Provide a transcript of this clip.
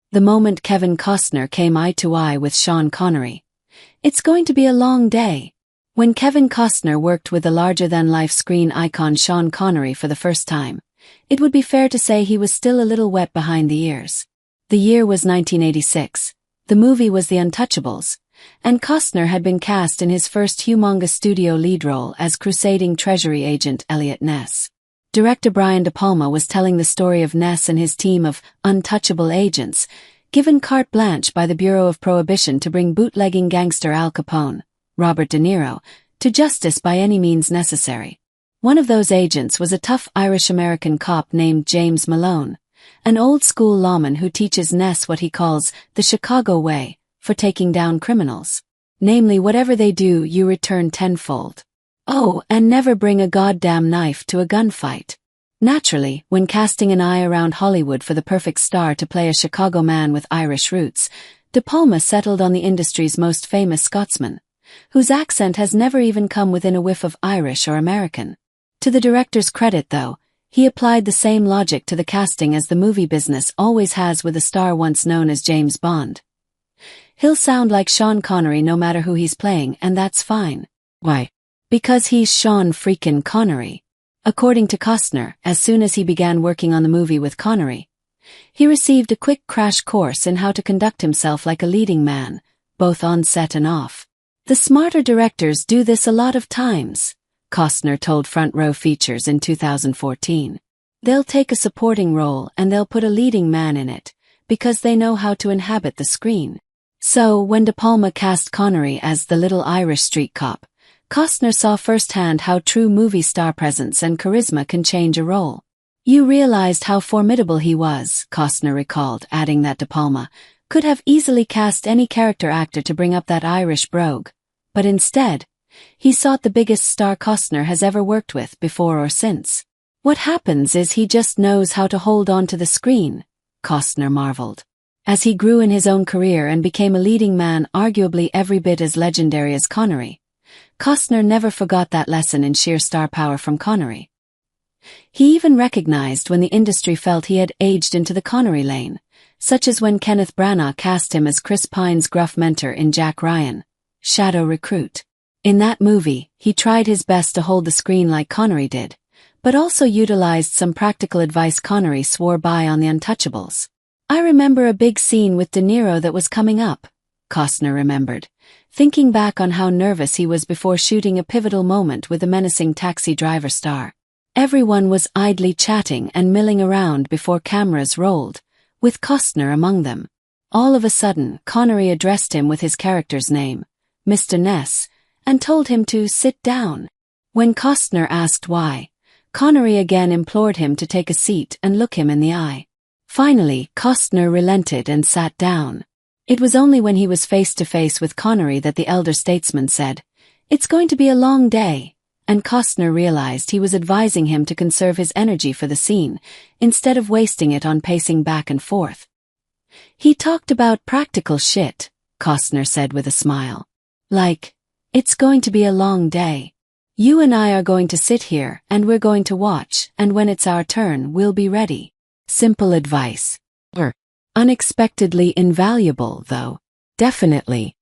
the moment Kevin Costner came eye to eye with Sean Connery. It's going to be a long day. When Kevin Costner worked with the larger-than-life screen icon Sean Connery for the first time, it would be fair to say he was still a little wet behind the ears. The year was 1986. The movie was The Untouchables, and Costner had been cast in his first humongous studio lead role as crusading Treasury agent Elliot Ness. Director Brian De Palma was telling the story of Ness and his team of untouchable agents, given carte blanche by the Bureau of Prohibition to bring bootlegging gangster Al Capone, Robert De Niro, to justice by any means necessary. One of those agents was a tough Irish-American cop named James Malone, an old-school lawman who teaches Ness what he calls the Chicago way for taking down criminals. Namely, whatever they do, you return tenfold. Oh, and never bring a goddamn knife to a gunfight. Naturally, when casting an eye around Hollywood for the perfect star to play a Chicago man with Irish roots, De Palma settled on the industry's most famous Scotsman, whose accent has never even come within a whiff of Irish or American. To the director's credit, though, he applied the same logic to the casting as the movie business always has with a star once known as James Bond. He'll sound like Sean Connery no matter who he's playing, and that's fine. Why? Because he's Sean freakin' Connery. According to Costner, as soon as he began working on the movie with Connery, he received a quick crash course in how to conduct himself like a leading man, both on set and off. The smarter directors do this a lot of times, Costner told Front Row Features in 2014. They'll take a supporting role and they'll put a leading man in it, because they know how to inhabit the screen. So, when De Palma cast Connery as the little Irish street cop, Costner saw firsthand how true movie star presence and charisma can change a role. You realized how formidable he was, Costner recalled, adding that De Palma could have easily cast any character actor to bring up that Irish brogue, but instead, he sought the biggest star Costner has ever worked with before or since. What happens is he just knows how to hold on to the screen, Costner marveled. As he grew in his own career and became a leading man arguably every bit as legendary as Connery, Costner never forgot that lesson in sheer star power from Connery. He even recognized when the industry felt he had aged into the Connery lane, such as when Kenneth Branagh cast him as Chris Pine's gruff mentor in Jack Ryan, Shadow Recruit. In that movie, he tried his best to hold the screen like Connery did, but also utilized some practical advice Connery swore by on The Untouchables. I remember a big scene with De Niro that was coming up, Costner remembered, thinking back on how nervous he was before shooting a pivotal moment with the menacing Taxi Driver star. Everyone was idly chatting and milling around before cameras rolled, with Costner among them. All of a sudden, Connery addressed him with his character's name, Mr. Ness, and told him to sit down. When Costner asked why, Connery again implored him to take a seat and look him in the eye. Finally, Costner relented and sat down. It was only when he was face to face with Connery that the elder statesman said, "It's going to be a long day," and Costner realized he was advising him to conserve his energy for the scene, instead of wasting it on pacing back and forth. He talked about practical shit, Costner said with a smile. Like, it's going to be a long day. You and I are going to sit here and we're going to watch, and when it's our turn, we'll be ready. Simple advice. Unexpectedly invaluable, though. Definitely.